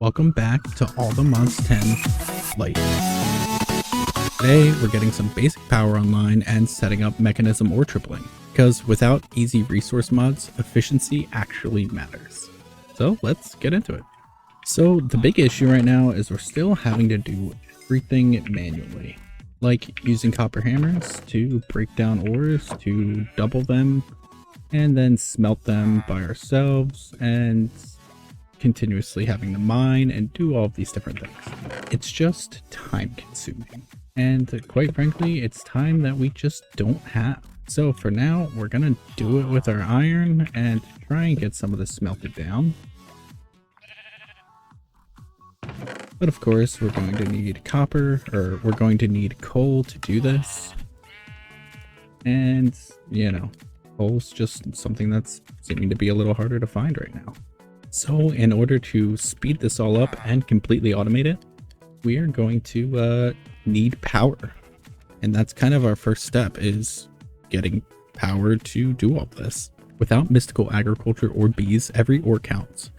Welcome back to All the Mods 10 Lite. Today we're getting some basic power online and setting up Mekanism or tripling, because without easy resource mods, efficiency actually matters. So let's get into it. So the big issue right now is we're still having to do everything manually, like using copper hammers to break down ores, to double them, and then smelt them by ourselves, and continuously having to mine and do all of these different things. It's just time consuming, and quite frankly it's time that we just don't have. So for now we're gonna do it with our iron and try and get some of this smelted down, but of course we're going to need copper, or we're going to need coal to do this, and you know, coal's just something that's seeming to be a little harder to find right now. So in order to speed this all up and completely automate it, we are going to need power. And that's kind of our first step, is getting power to do all this. Without mystical agriculture or bees, every ore counts.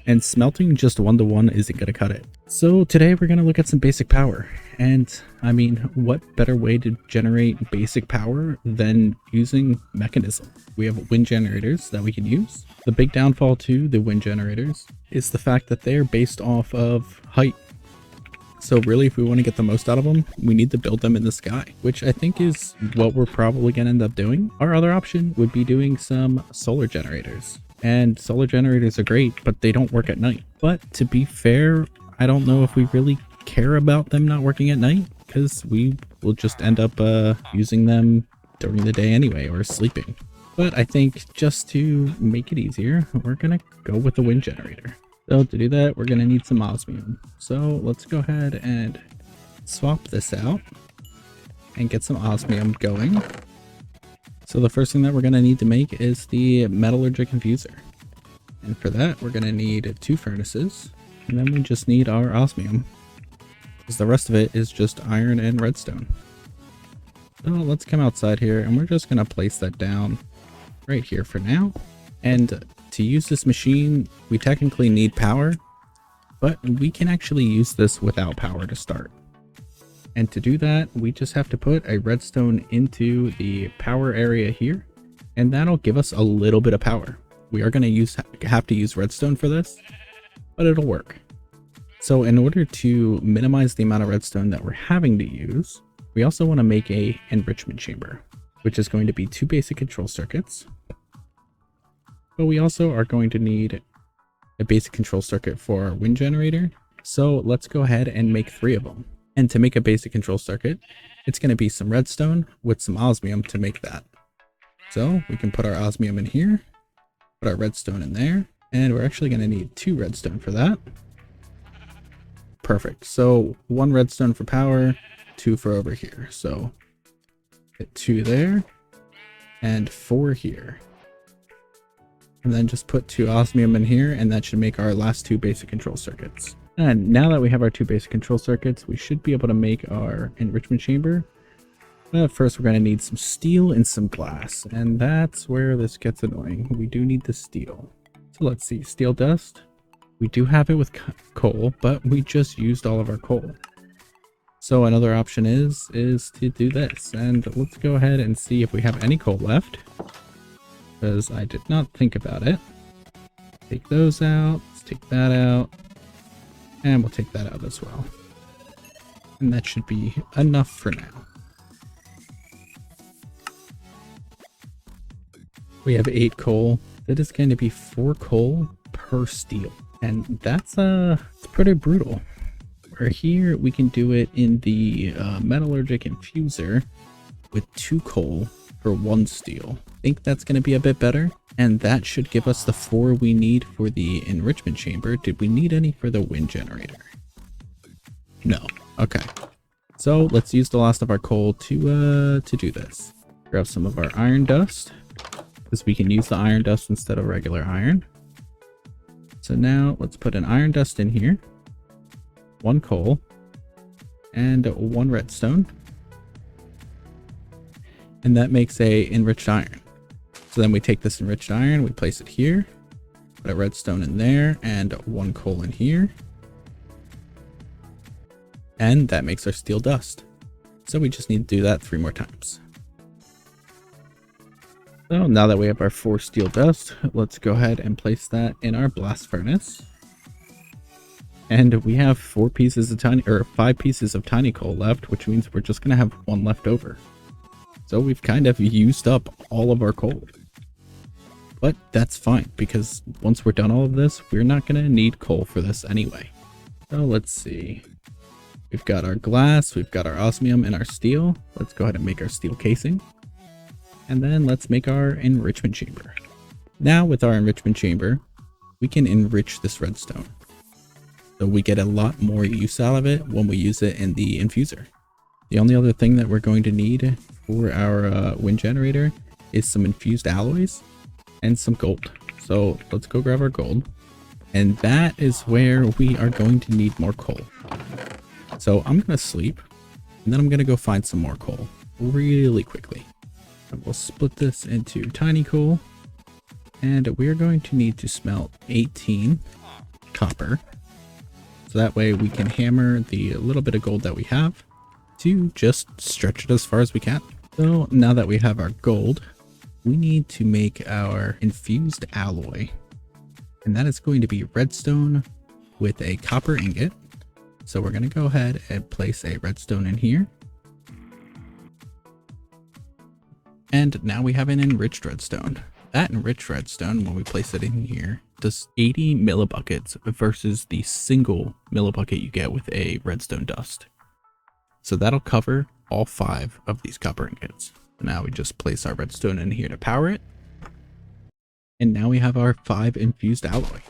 And smelting just 1-to-1 isn't going to cut it. So today we're going to look at some basic power. And I mean, what better way to generate basic power than using Mekanism? We have wind generators that we can use. The big downfall to the wind generators is the fact that they're based off of height. So really, if we want to get the most out of them, we need to build them in the sky, which I think is what we're probably going to end up doing. Our other option would be doing some solar generators. And solar generators are great, but they don't work at night. But to be fair, I don't know if we really care about them not working at night, because we will just end up using them during the day anyway, or sleeping. But I think just to make it easier, we're gonna go with the wind generator. So to do that, we're gonna need some osmium. So let's go ahead and swap this out and get some osmium going. So the first thing that we're gonna need to make is the metallurgic infuser. And for that, we're gonna need 2 furnaces, and then we just need our osmium, because the rest of it is just iron and redstone. So let's come outside here, and we're just gonna place that down right here for now. And to use this machine, we technically need power, but we can actually use this without power to start. And to do that, we just have to put a redstone into the power area here, and that'll give us a little bit of power. We are going to have to use redstone for this, but it'll work. So in order to minimize the amount of redstone that we're having to use, we also want to make a enrichment chamber, which is going to be 2 basic control circuits. But we also are going to need a basic control circuit for our wind generator. So let's go ahead and make 3 of them. And to make a basic control circuit, it's going to be some redstone with some osmium to make that. So we can put our osmium in here, put our redstone in there, and we're actually going to need 2 redstone for that. Perfect. So 1 redstone for power, 2 for over here. So get 2 there and 4 here. And then just put 2 osmium in here, and that should make our last 2 basic control circuits. And now that we have our 2 basic control circuits, we should be able to make our enrichment chamber. But first we're going to need some steel and some glass, and that's where this gets annoying. We do need the steel. So let's see, steel dust. We do have it with coal, but we just used all of our coal. So another option is to do this, and let's go ahead and see if we have any coal left, because I did not think about it. Take those out, let's take that out, and we'll take that out as well. And that should be enough for now. We have 8 coal. That is going to be 4 coal per steel. And that's it's pretty brutal. Where here we can do it in the metallurgic infuser with 2 coal for 1 steel. I think that's going to be a bit better. And that should give us the 4 we need for the enrichment chamber. Did we need any for the wind generator? No. Okay. So let's use the last of our coal to do this. Grab some of our iron dust, because we can use the iron dust instead of regular iron. So now let's put an iron dust in here, 1 coal, and 1 redstone. And that makes a enriched iron. So then we take this enriched iron, we place it here, put a redstone in there, and 1 coal in here. And that makes our steel dust. So we just need to do that 3 more times. So now that we have our 4 steel dust, let's go ahead and place that in our blast furnace. And we have 5 pieces of tiny coal left, which means we're just going to have 1 left over. So we've kind of used up all of our coal. But that's fine, because once we're done all of this, we're not going to need coal for this anyway. So let's see. We've got our glass, we've got our osmium, and our steel. Let's go ahead and make our steel casing. And then let's make our enrichment chamber. Now with our enrichment chamber, we can enrich this redstone. So we get a lot more use out of it when we use it in the infuser. The only other thing that we're going to need for our wind generator is some infused alloys and some gold. So let's go grab our gold. And that is where we are going to need more coal. So I'm going to sleep, and then I'm going to go find some more coal really quickly. And we'll split this into tiny coal, and we're going to need to smelt 18 copper. So that way we can hammer the little bit of gold that we have to just stretch it as far as we can. So now that we have our gold, we need to make our infused alloy. And that is going to be redstone with a copper ingot. So we're going to go ahead and place a redstone in here. And now we have an enriched redstone. That enriched redstone, when we place it in here, does 80 millibuckets versus the single millibucket you get with a redstone dust. So that'll cover all 5 of these copper ingots. Now we just place our redstone in here to power it. And now we have our 5 infused alloy.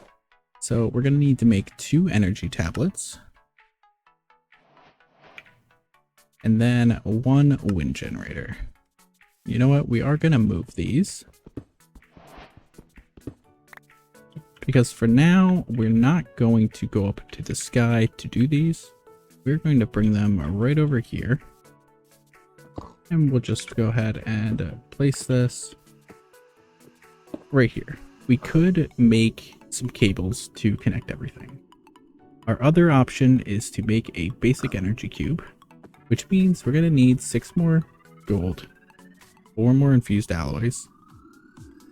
So we're going to need to make 2 energy tablets. And then 1 wind generator. You know what? We are going to move these. Because for now, we're not going to go up to the sky to do these. We're going to bring them right over here. And we'll just go ahead and place this right here. We could make some cables to connect everything. Our other option is to make a basic energy cube, which means we're going to need 6 more gold, 4 more infused alloys,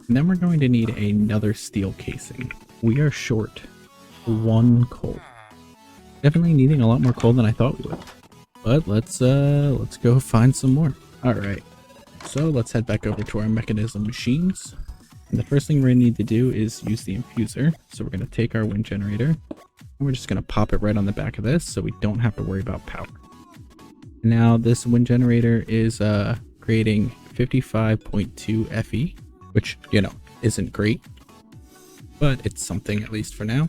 and then we're going to need another steel casing. We are short 1 coal. Definitely needing a lot more coal than I thought we would. But let's go find some more. Alright, so let's head back over to our mechanism machines. And the first thing we're going to need to do is use the infuser. So we're going to take our wind generator, and we're just going to pop it right on the back of this so we don't have to worry about power. Now this wind generator is creating 55.2 FE, which, you know, isn't great, but it's something at least for now.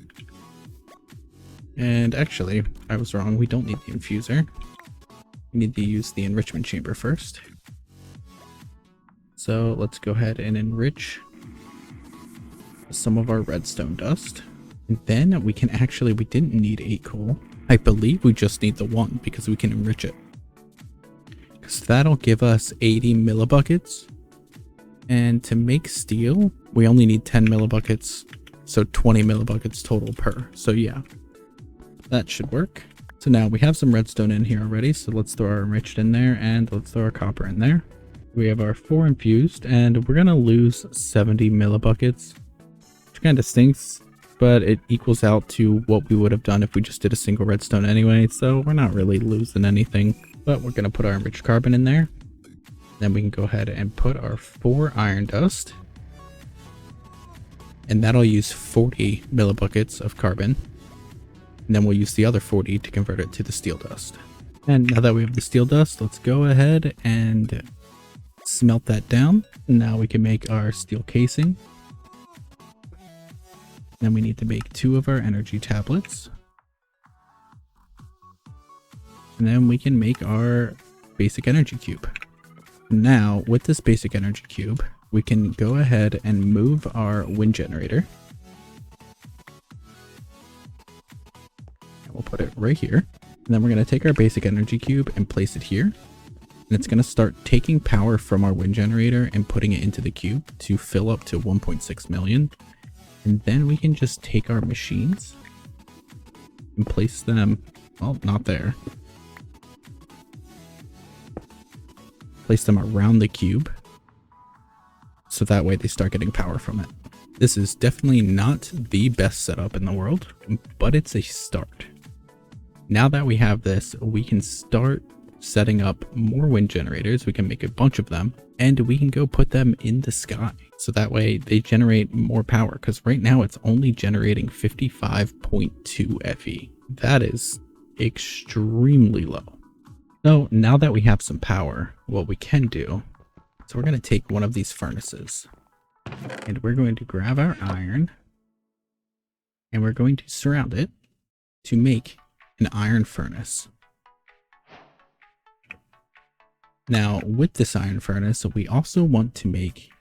And actually, I was wrong. We don't need the infuser. We need to use the enrichment chamber first. So let's go ahead and enrich some of our redstone dust. And then we can actually, we didn't need 8 coal. I believe we just need the 1 because we can enrich it. Because that'll give us 80 millibuckets. And to make steel, we only need 10 millibuckets. So 20 millibuckets total per. So yeah, that should work. So now we have some redstone in here already. So let's throw our enriched in there and let's throw our copper in there. We have our 4 infused and we're going to lose 70 millibuckets, which kind of stinks, but it equals out to what we would have done if we just did a single redstone anyway. So we're not really losing anything, but we're going to put our enriched carbon in there. Then we can go ahead and put our 4 iron dust, and that'll use 40 millibuckets of carbon. And then we'll use the other 40 to convert it to the steel dust. And now that we have the steel dust, let's go ahead and smelt that down. Now we can make our steel casing. Then we need to make 2 of our energy tablets. And then we can make our basic energy cube. Now with this basic energy cube, we can go ahead and move our wind generator. We'll put it right here. And then we're going to take our basic energy cube and place it here. And it's going to start taking power from our wind generator and putting it into the cube to fill up to 1.6 million. And then we can just take our machines and place them, well, not there, place them around the cube, so that way they start getting power from it. This is definitely not the best setup in the world, but it's a start. Now that we have this, we can start setting up more wind generators. We can make a bunch of them, and we can go put them in the sky. So that way they generate more power, because right now it's only generating 55.2 FE. That is extremely low. So now that we have some power, what we can do, so we're going to take one of these furnaces, and we're going to grab our iron, and we're going to surround it to make an iron furnace. Now, with this iron furnace, we also want to make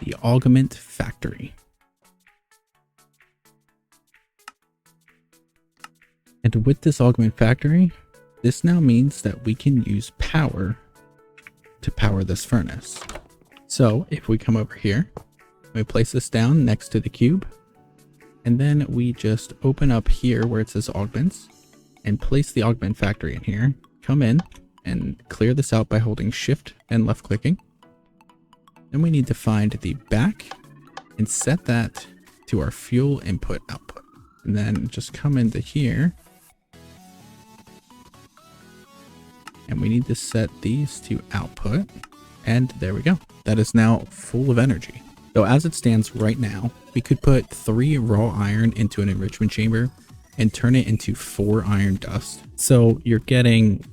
the augment factory. And with this augment factory, this now means that we can use power to power this furnace. So if we come over here, we place this down next to the cube, and then we just open up here where it says augments and place the augment factory in here, come in and clear this out by holding shift and left clicking. Then we need to find the back and set that to our fuel input output, and then just come into here, and we need to set these to output, and there we go. That is now full of energy. So as it stands right now, we could put 3 raw iron into an enrichment chamber and turn it into 4 iron dust. So you're getting,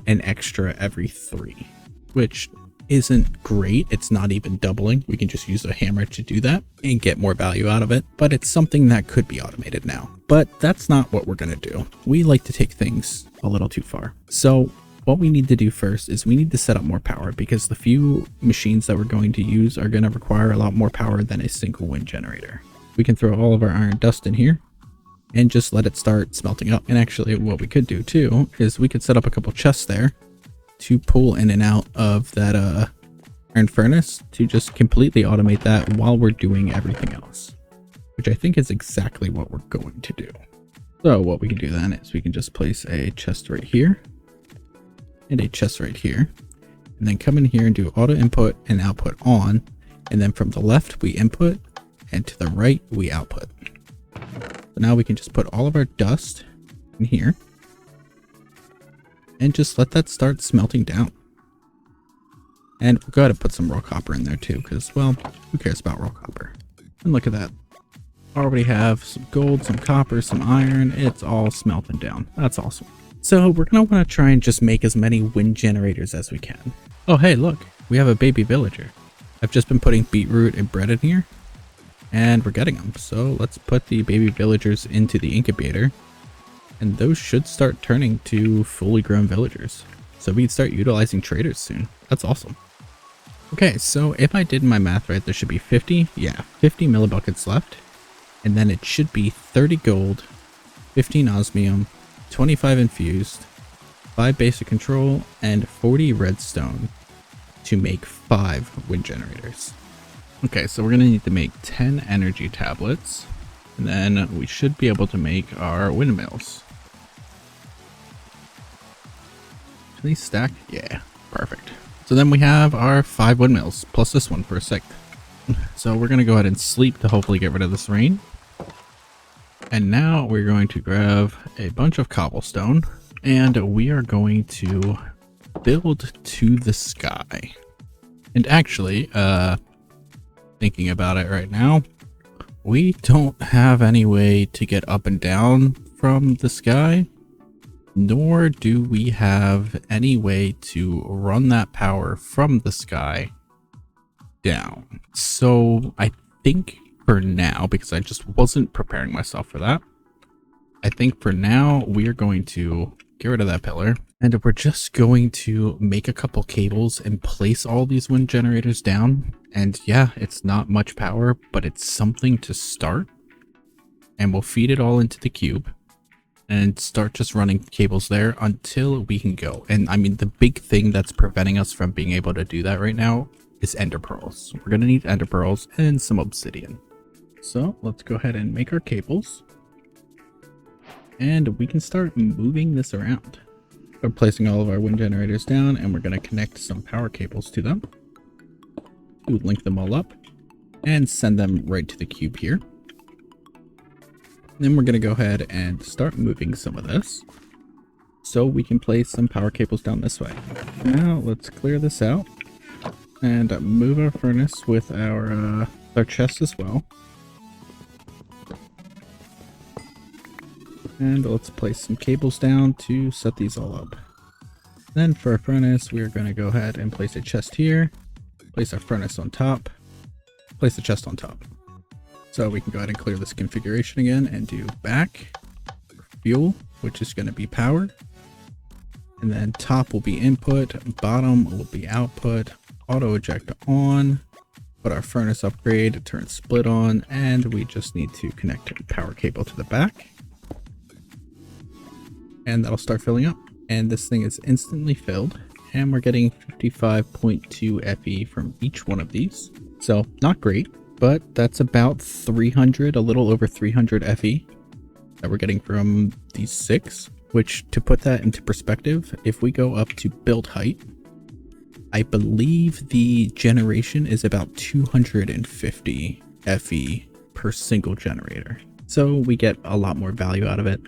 an extra every 3, which isn't great. It's not even doubling. We can just use a hammer to do that and get more value out of it, but it's something that could be automated now. But that's not what we're going to do. We like to take things a little too far. So what we need to do first is we need to set up more power, because the few machines that we're going to use are going to require a lot more power than a single wind generator. We can throw all of our iron dust in here and just let it start smelting up. And actually what we could do too is we could set up a couple chests there to pull in and out of that iron furnace to just completely automate that while we're doing everything else, which I think is exactly what we're going to do. So what we can do then is we can just place a chest right here and a chest right here, and then come in here and do auto input and output on, and then from the left we input and to the right we output. So now we can just put all of our dust in here and just let that start smelting down. And we'll go ahead and put some raw copper in there too, because, well, who cares about raw copper? And look at that. Already have some gold, some copper, some iron. It's all smelting down. That's awesome. So we're going to want to try and just make as many wind generators as we can. Oh, hey, look, we have a baby villager. I've just been putting beetroot and bread in here, and we're getting them. So let's put the baby villagers into the incubator, and those should start turning to fully grown villagers. So we can start utilizing traders soon. That's awesome. Okay, so if I did my math right, there should be 50 millibuckets left, and then it should be 30 gold, 15 osmium, 25 infused, 5 basic control, and 40 redstone to make 5 wind generators. Okay, so we're going to need to make 10 energy tablets, and then we should be able to make our windmills. Can these stack? Yeah, perfect. So then we have our 5 windmills, plus this one for a sec. So we're going to go ahead and sleep to hopefully get rid of this rain. And now we're going to grab a bunch of cobblestone, and we are going to build to the sky. And actually, thinking about it right now, we don't have any way to get up and down from the sky, nor do we have any way to run that power from the sky down. So I think for now, because I just wasn't preparing myself for that, I think for now we are going to get rid of that pillar, and we're just going to make a couple cables and place all these wind generators down. And yeah, it's not much power, but it's something to start, and we'll feed it all into the cube and start just running cables there until we can go. And I mean, the big thing that's preventing us from being able to do that right now is ender pearls. We're gonna need ender pearls and some obsidian. So let's go ahead and make our cables, and we can start moving this around. We're placing all of our wind generators down, and we're going to connect some power cables to them to link them all up and send them right to the cube here. Then we're going to go ahead and start moving some of this so we can place some power cables down this way. Now let's clear this out and move our furnace with our chest as well. And let's place some cables down to set these all up. Then for our furnace, we are going to go ahead and place a chest here, place our furnace on top, place the chest on top. So we can go ahead and clear this configuration again and do back, fuel, which is going to be power. And then top will be input, bottom will be output, auto eject on, put our furnace upgrade, turn split on, and we just need to connect a power cable to the back. And that'll start filling up. And this thing is instantly filled, and we're getting 55.2 FE from each one of these. So not great, but that's about 300, a little over 300 FE that we're getting from these 6, which, to put that into perspective, if we go up to build height, I believe the generation is about 250 FE per single generator. So we get a lot more value out of it.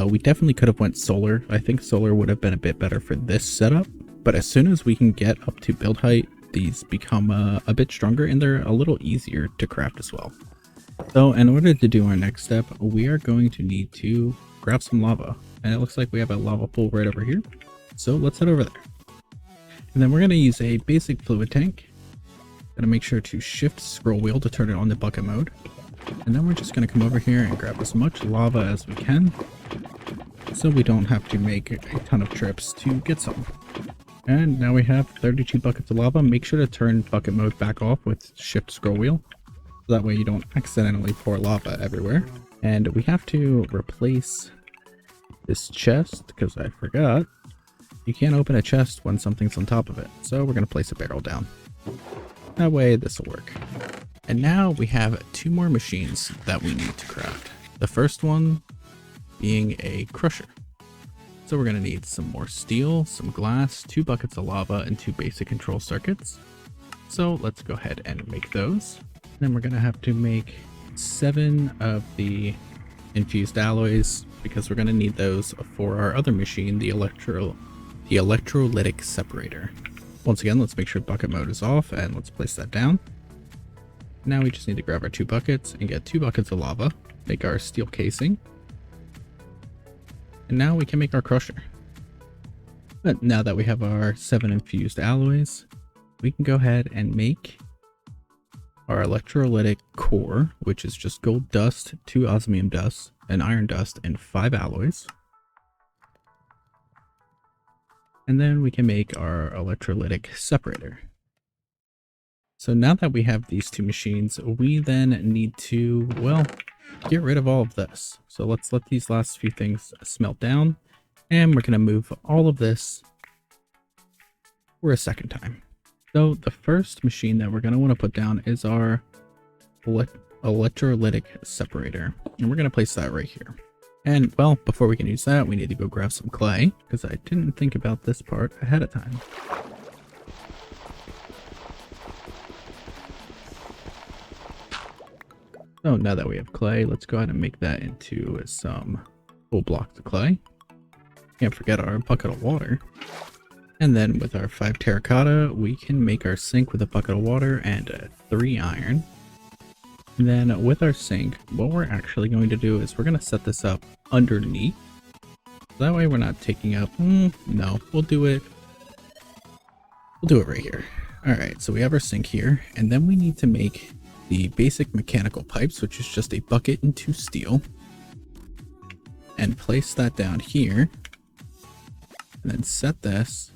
We definitely could have went solar. I think solar would have been a bit better for this setup, but as soon as we can get up to build height, these become a bit stronger and they're a little easier to craft as well. So in order to do our next step, we are going to need to grab some lava, and it looks like we have a lava pool right over here. So let's head over there. And then we're going to use a basic fluid tank. Gonna make sure to shift scroll wheel to turn it on to bucket mode. And then we're just going to come over here and grab as much lava as we can, so we don't have to make a ton of trips to get some. And now we have 32 buckets of lava. Make sure to turn bucket mode back off with shift scroll wheel, so that way you don't accidentally pour lava everywhere. And we have to replace this chest, because I forgot, you can't open a chest when something's on top of it. So we're going to place a barrel down. That way this will work. And now we have 2 more machines that we need to craft. The first one being a crusher. So we're going to need some more steel, some glass, 2 buckets of lava, and 2 basic control circuits. So let's go ahead and make those. Then we're going to have to make 7 of the infused alloys, because we're going to need those for our other machine, the electrolytic separator. Once again, let's make sure bucket mode is off, and let's place that down. Now we just need to grab our 2 buckets and get 2 buckets of lava, make our steel casing, and now we can make our crusher. But now that we have our 7 infused alloys, we can go ahead and make our electrolytic core, which is just gold dust, 2 osmium dust, an iron dust, and 5 alloys. And then we can make our electrolytic separator. So now that we have these 2 machines, we then need to, well, get rid of all of this. So let's let these last few things smelt down, and we're going to move all of this for a second time. So the first machine that we're going to want to put down is our electrolytic separator, and we're going to place that right here. And well, before we can use that, we need to go grab some clay, because I didn't think about this part ahead of time. So now that we have clay, let's go ahead and make that into some full blocks of clay. Can't forget our bucket of water. And then with our 5 terracotta, we can make our sink with a bucket of water and 3 iron. And then with our sink, what we're actually going to do is we're going to set this up underneath. That way we're not taking up, no, we'll do it right here. All right, so we have our sink here, and then we need to make the basic mechanical pipes, which is just a bucket and 2 steel, and place that down here, and then set this.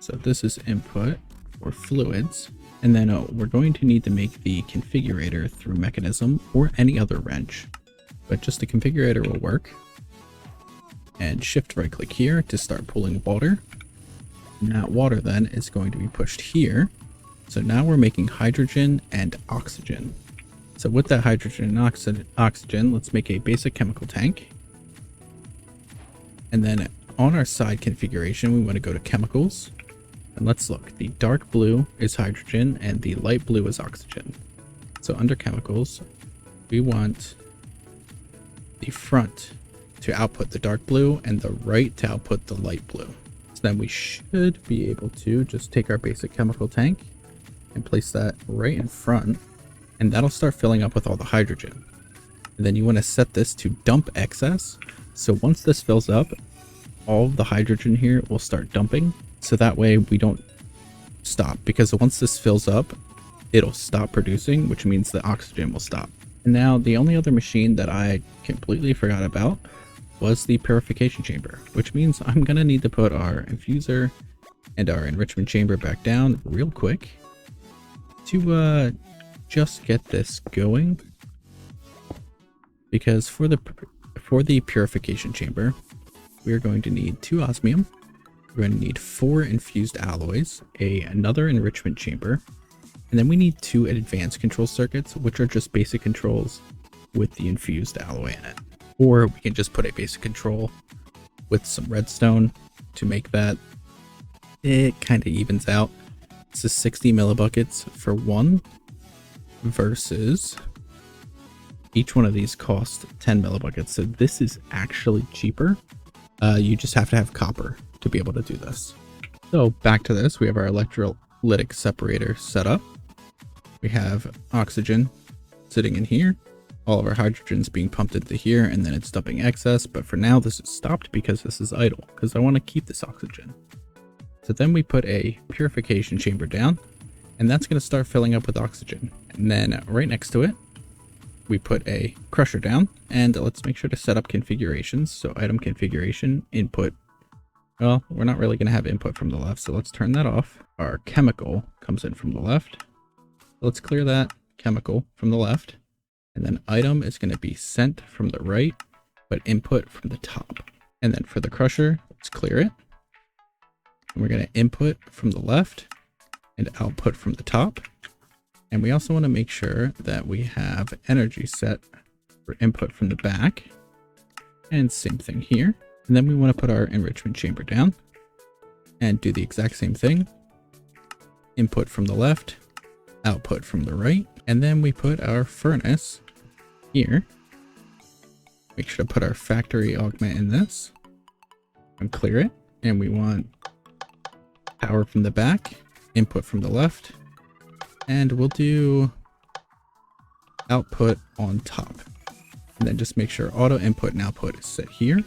So this is input for fluids, and then we're going to need to make the configurator through Mekanism or any other wrench, but just the configurator will work. And shift right click here to start pulling water, and that water then is going to be pushed here. So now we're making hydrogen and oxygen. So with that hydrogen and oxygen, let's make a basic chemical tank, and then on our side configuration, we want to go to chemicals. And let's look. The dark blue is hydrogen and the light blue is oxygen. So under chemicals, we want the front to output the dark blue and the right to output the light blue. So then we should be able to just take our basic chemical tank and place that right in front, and that'll start filling up with all the hydrogen. And then you want to set this to dump excess. So once this fills up, all of the hydrogen here will start dumping. So that way we don't stop, because once this fills up, it'll stop producing, which means the oxygen will stop. And now the only other machine that I completely forgot about was the purification chamber, which means I'm gonna need to put our infuser and our enrichment chamber back down real quick to just get this going. Because for the purification chamber, we're going to need 2 osmium. We're going to need 4 infused alloys, another enrichment chamber, and then we need 2 advanced control circuits, which are just basic controls with the infused alloy in it. Or we can just put a basic control with some redstone to make that. It kind of evens out. This is 60 millibuckets for one versus each one of these costs 10 millibuckets. So this is actually cheaper. You just have to have copper to be able to do this. So back to this, we have our electrolytic separator set up. We have oxygen sitting in here. All of our hydrogen's being pumped into here, and then it's dumping excess. But for now, this is stopped because this is idle, because I want to keep this oxygen. So then we put a purification chamber down, and that's going to start filling up with oxygen. And then right next to it, we put a crusher down, and let's make sure to set up configurations. So item configuration, input. Well, we're not really going to have input from the left, so let's turn that off. Our chemical comes in from the left. Let's clear that chemical from the left. And then item is going to be sent from the right, but input from the top. And then for the crusher, let's clear it. And we're going to input from the left and output from the top. And we also want to make sure that we have energy set for input from the back. And same thing here. And then we want to put our enrichment chamber down and do the exact same thing. Input from the left, output from the right. And then we put our furnace here. Make sure to put our factory augment in this and clear it. And we want power from the back, input from the left, and we'll do output on top. And then just make sure auto input and output is set here.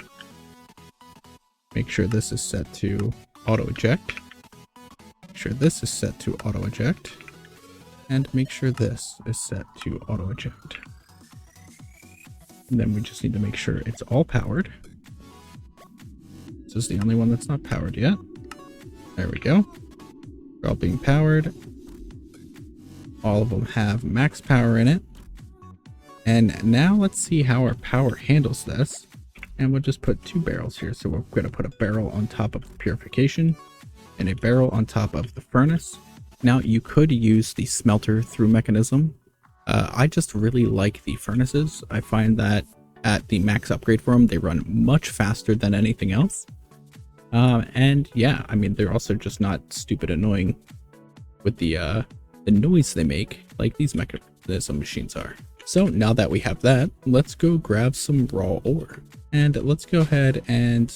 Make sure this is set to auto eject. Make sure this is set to auto eject. And make sure this is set to auto eject. And then we just need to make sure it's all powered. This is the only one that's not powered yet. There we go. They're all being powered. All of them have max power in it. And now let's see how our power handles this. And we'll just put 2 barrels here. So we're going to put a barrel on top of the purification and a barrel on top of the furnace. Now you could use the smelter through mechanism. I just really like the furnaces. I find that at the max upgrade for them, they run much faster than anything else. And yeah, I mean, they're also just not stupid annoying with the noise they make like these mechanism machines are. So now that we have that, let's go grab some raw ore. And let's go ahead and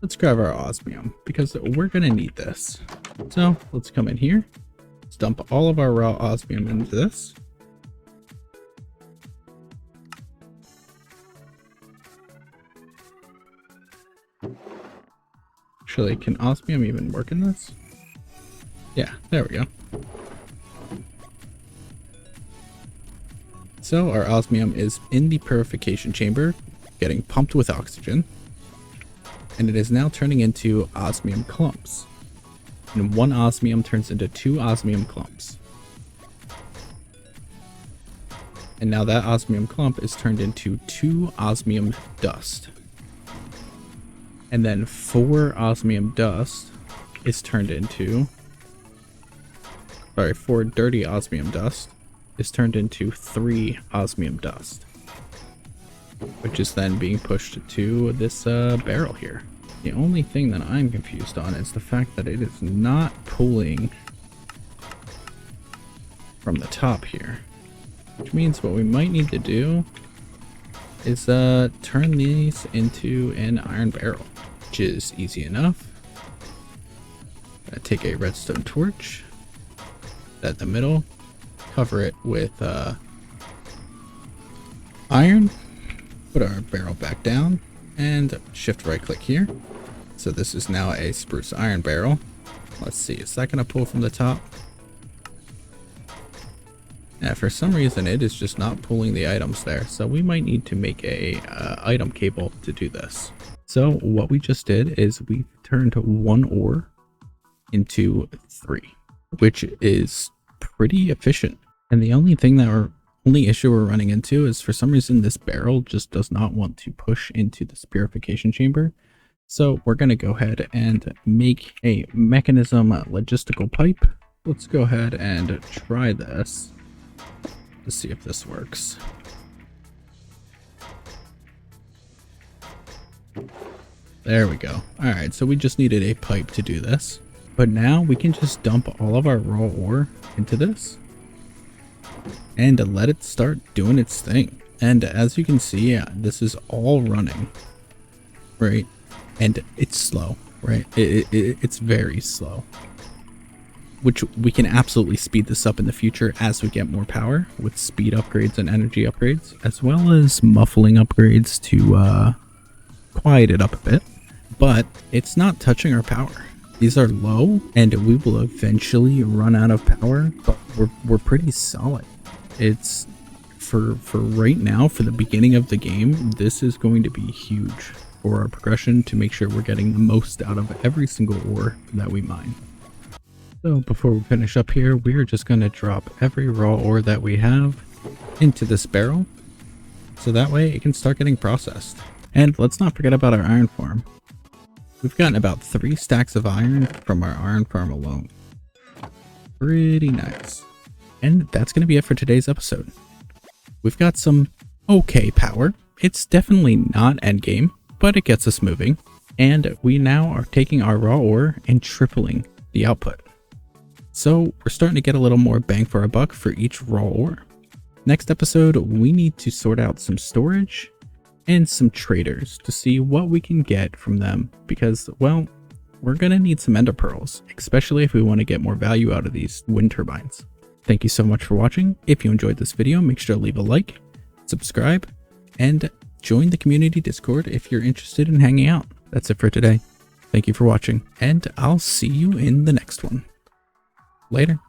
let's grab our osmium because we're going to need this. So let's come in here. Let's dump all of our raw osmium into this. Actually, can osmium even work in this? Yeah, there we go. So our osmium is in the purification chamber, getting pumped with oxygen. And it is now turning into osmium clumps. And 1 osmium turns into 2 osmium clumps. And now that osmium clump is turned into 2 osmium dust. And then 4 osmium dust is turned into... 4 dirty osmium dust is turned into 3 osmium dust. Which is then being pushed to this barrel here. The only thing that I'm confused on is the fact that it is not pulling from the top here. Which means what we might need to do is turn these into an iron barrel, which is easy enough. Take a redstone torch, set in the middle, cover it with iron, put our barrel back down, and shift right click here. So this is now a spruce iron barrel. Let's see, is that going to pull from the top? Yeah, for some reason it is just not pulling the items there, so we might need to make a item cable to do this. So what we just did is we turned 1 ore into 3, which is pretty efficient. And the only issue we're running into is for some reason this barrel just does not want to push into this purification chamber. So we're going to go ahead and make a Mekanism logistical pipe. Let's go ahead and try this to see if this works. There we go. Alright, so we just needed a pipe to do this. But now we can just dump all of our raw ore into this and let it start doing its thing. And as you can see, yeah, this is all running, right? And it's slow, right? It's very slow, which we can absolutely speed this up in the future as we get more power with speed upgrades and energy upgrades, as well as muffling upgrades to quiet it up a bit. But it's not touching our power. These are low and we will eventually run out of power, but we're pretty solid. It's for right now, for the beginning of the game, this is going to be huge for our progression to make sure we're getting the most out of every single ore that we mine. So before we finish up here, we're just going to drop every raw ore that we have into this barrel, so that way it can start getting processed. And let's not forget about our iron farm. We've gotten about 3 stacks of iron from our iron farm alone. Pretty nice. And that's going to be it for today's episode. We've got some okay power. It's definitely not endgame, but it gets us moving. And we now are taking our raw ore and tripling the output. So we're starting to get a little more bang for our buck for each raw ore. Next episode, we need to sort out some storage and some traders to see what we can get from them, because, well, we're gonna need some ender pearls, especially if we want to get more value out of these wind turbines. Thank you so much for watching. If you enjoyed this video, make sure to leave a like, subscribe, and join the community Discord if you're interested in hanging out. That's it for today. Thank you for watching, and I'll see you in the next one. Later.